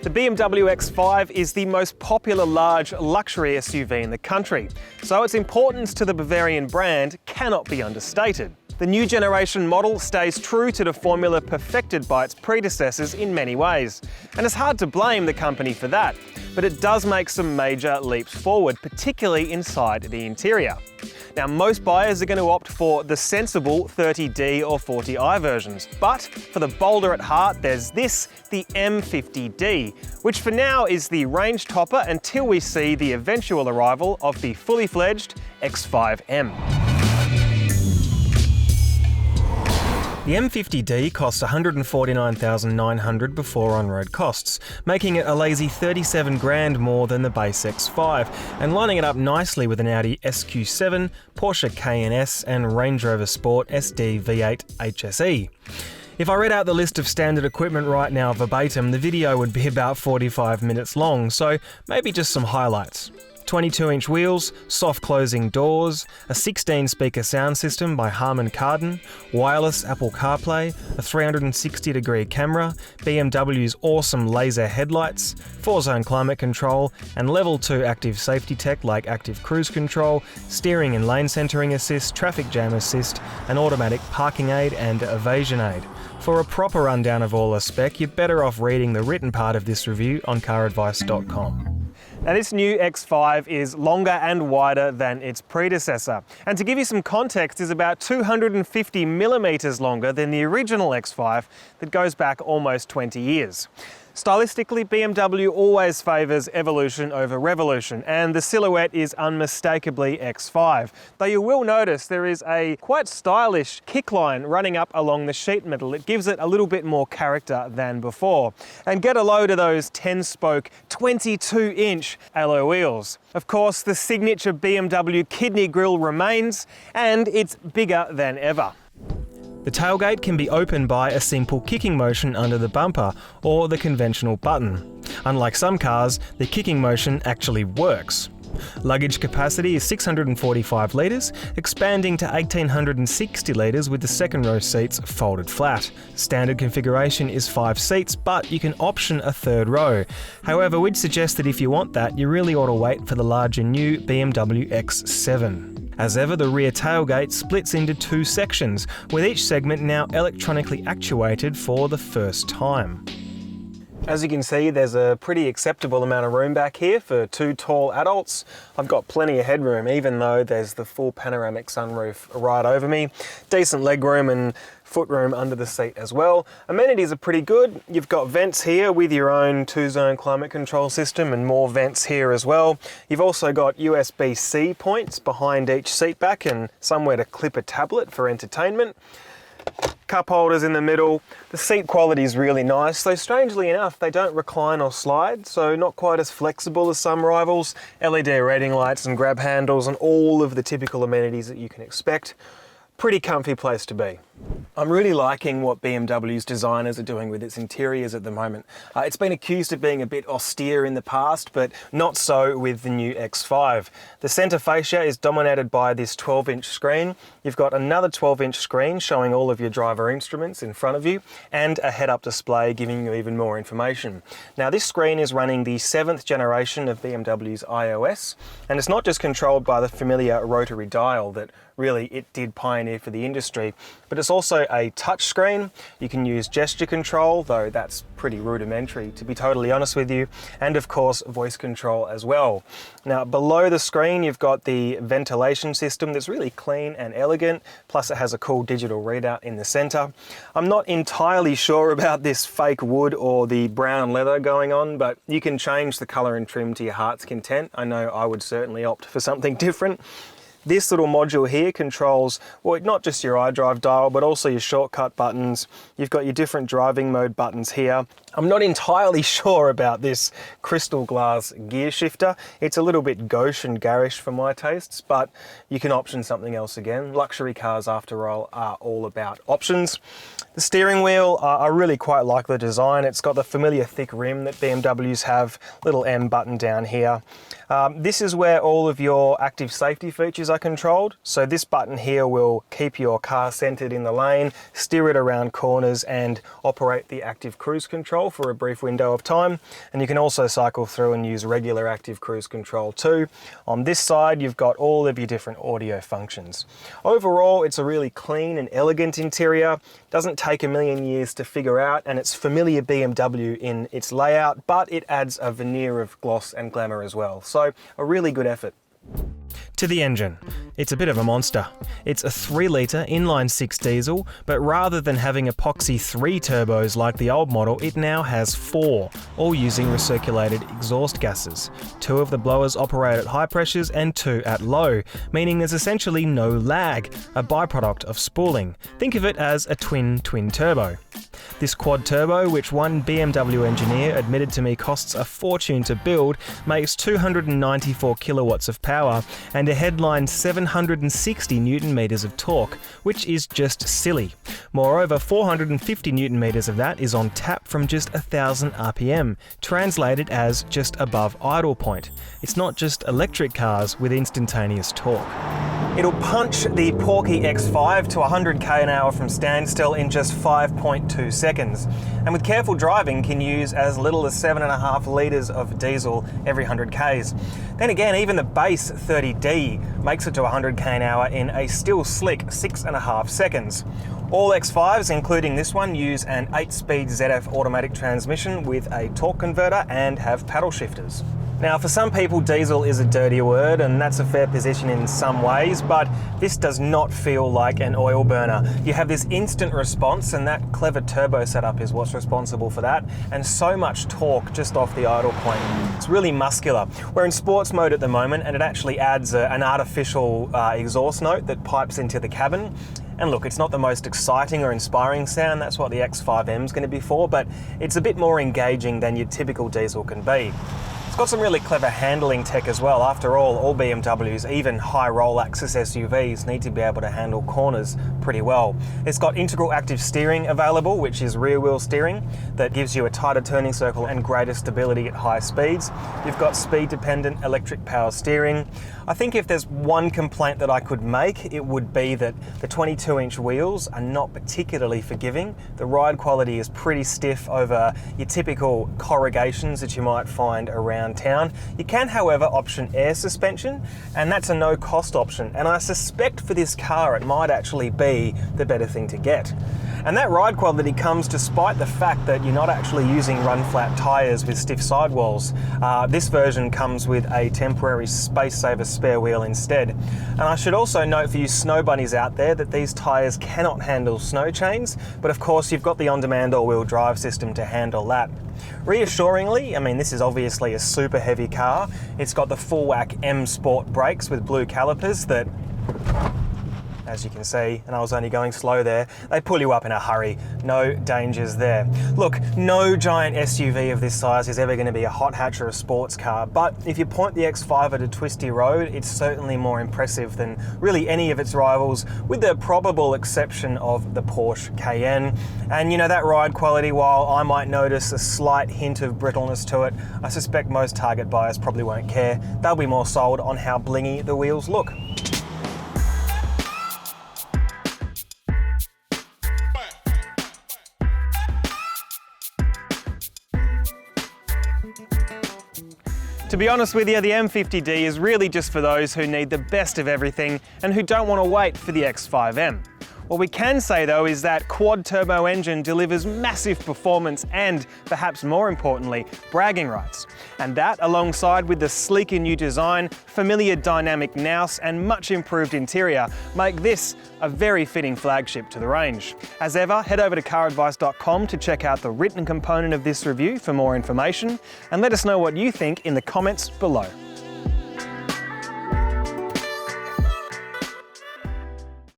The BMW X5 is the most popular large luxury SUV in the country, so its importance to the Bavarian brand cannot be understated. The new generation model stays true to the formula perfected by its predecessors in many ways, and it's hard to blame the company for that, but it does make some major leaps forward, particularly inside the interior. Now, most buyers are going to opt for the sensible 30D or 40i versions, but for the bolder at heart, there's this, the M50d, which for now is the range topper until we see the eventual arrival of the fully fledged X5 M. The M50d costs $149,900 before on-road costs, making it a lazy 37 grand more than the base X5, and lining it up nicely with an Audi SQ7, Porsche Cayenne and Range Rover Sport SD V8 HSE. If I read out the list of standard equipment right now verbatim, the video would be about 45 minutes long, so maybe just some highlights. 22-inch wheels, soft closing doors, a 16-speaker sound system by Harman Kardon, wireless Apple CarPlay, a 360-degree camera, BMW's awesome laser headlights, 4-zone climate control, and level 2 active safety tech like active cruise control, steering and lane centering assist, traffic jam assist, an automatic parking aid and evasion aid. For a proper rundown of all the spec, you're better off reading the written part of this review on caradvice.com. Now, this new X5 is longer and wider than its predecessor, and to give you some context, is about 250 millimeters longer than the original X5 that goes back almost 20 years. Stylistically, BMW always favours evolution over revolution, and the silhouette is unmistakably X5, though you will notice there is a quite stylish kickline running up along the sheet metal that gives it a little bit more character than before. And get a load of those 10-spoke, 22-inch alloy wheels. Of course, the signature BMW kidney grille remains, and it's bigger than ever. The tailgate can be opened by a simple kicking motion under the bumper or the conventional button. Unlike some cars, the kicking motion actually works. Luggage capacity is 645 litres, expanding to 1,860 litres with the second row seats folded flat. Standard configuration is 5 seats, but you can option a third row. However, we'd suggest that if you want that, you really ought to wait for the larger new BMW X7. As ever, the rear tailgate splits into 2 sections, with each segment now electronically actuated for the first time. As you can see, there's a pretty acceptable amount of room back here for 2 tall adults. I've got plenty of headroom, even though there's the full panoramic sunroof right over me. Decent legroom and footroom under the seat as well. Amenities are pretty good. You've got vents here with your own 2-zone climate control system and more vents here as well. You've also got USB-C points behind each seat back and somewhere to clip a tablet for entertainment. Cup holders in the middle. The seat quality is really nice, though strangely enough they don't recline or slide, so not quite as flexible as some rivals. LED reading lights and grab handles and all of the typical amenities that you can expect. Pretty comfy place to be. I'm really liking what BMW's designers are doing with its interiors at the moment. It's been accused of being a bit austere in the past, but not so with the new X5. The centre fascia is dominated by this 12-inch screen. You've got another 12-inch screen showing all of your driver instruments in front of you, and a head-up display giving you even more information. Now, this screen is running the 7th generation of BMW's iOS, and it's not just controlled by the familiar rotary dial that really it did pioneer for the industry, but it's also a touch screen. You can use gesture control, though that's pretty rudimentary to be totally honest with you, and of course voice control as well. Now, below the screen you've got the ventilation system that's really clean and elegant, plus it has a cool digital readout in the center. I'm not entirely sure about this fake wood or the brown leather going on, but you can change the color and trim to your heart's content. I know I would certainly opt for something different. This little module here controls, well, not just your iDrive dial, but also your shortcut buttons. You've got your different driving mode buttons here. I'm not entirely sure about this crystal glass gear shifter. It's a little bit gauche and garish for my tastes, but you can option something else again. Luxury cars, after all, are all about options. The steering wheel, I really quite like the design. It's got the familiar thick rim that BMWs have, little M button down here. This is where all of your active safety features are controlled. So this button here will keep your car centered in the lane, steer it around corners and operate the active cruise control for a brief window of time. And you can also cycle through and use regular active cruise control too. On this side, you've got all of your different audio functions. Overall, it's a really clean and elegant interior. Doesn't take a million years to figure out, and it's familiar BMW in its layout, but it adds a veneer of gloss and glamour as well. So a really good effort. To the engine. It's a bit of a monster. It's a 3-litre inline-6 diesel, but rather than having epoxy 3 turbos like the old model, it now has 4, all using recirculated exhaust gases. 2 of the blowers operate at high pressures and 2 at low, meaning there's essentially no lag, a byproduct of spooling. Think of it as a twin turbo. This quad turbo, which one BMW engineer admitted to me costs a fortune to build, makes 294 kilowatts of power and a headline 760 newton meters of torque, which is just silly. Moreover, 450 newton meters of that is on tap from just 1,000 RPM, translated as just above idle point. It's not just electric cars with instantaneous torque. It'll punch the porky X5 to 100k an hour from standstill in just 5.2 seconds, and with careful driving can use as little as 7.5 litres of diesel every 100 k's. Then again, even the base 30D makes it to 100k an hour in a still slick 6.5 seconds. All X5s, including this one, use an 8-speed ZF automatic transmission with a torque converter and have paddle shifters. Now, for some people, diesel is a dirty word, and that's a fair position in some ways, but this does not feel like an oil burner. You have this instant response, and that clever turbo setup is what's responsible for that, and so much torque just off the idle point. It's really muscular. We're in sports mode at the moment, and it actually adds an artificial exhaust note that pipes into the cabin. And look, it's not the most exciting or inspiring sound, that's what the X5M is going to be for, but it's a bit more engaging than your typical diesel can be. It's got some really clever handling tech as well. After all BMWs, even high roll axis SUVs, need to be able to handle corners pretty well. It's got integral active steering available, which is rear wheel steering, that gives you a tighter turning circle and greater stability at high speeds. You've got speed dependent electric power steering. I think if there's one complaint that I could make, it would be that the 22-inch wheels are not particularly forgiving. The ride quality is pretty stiff over your typical corrugations that you might find around town. You can, however, option air suspension, and that's a no-cost option. And I suspect for this car, it might actually be the better thing to get. And that ride quality comes despite the fact that you're not actually using run-flat tyres with stiff sidewalls. This version comes with a temporary space-saver spare wheel instead. And I should also note for you snow bunnies out there that these tyres cannot handle snow chains, but of course you've got the on-demand all-wheel drive system to handle that. Reassuringly, I mean, this is obviously a super heavy car. It's got the full whack M Sport brakes with blue calipers that, as you can see, and I was only going slow there, they pull you up in a hurry. No dangers there. Look, no giant SUV of this size is ever going to be a hot hatch or a sports car, but if you point the X5 at a twisty road, it's certainly more impressive than really any of its rivals, with the probable exception of the Porsche Cayenne. And you know, that ride quality, while I might notice a slight hint of brittleness to it, I suspect most target buyers probably won't care. They'll be more sold on how blingy the wheels look. To be honest with you, the M50d is really just for those who need the best of everything and who don't want to wait for the X5M. What we can say though is that quad turbo engine delivers massive performance and, perhaps more importantly, bragging rights. And that, alongside with the sleeker new design, familiar dynamic nous and much improved interior, make this a very fitting flagship to the range. As ever, head over to caradvice.com to check out the written component of this review for more information, and let us know what you think in the comments below.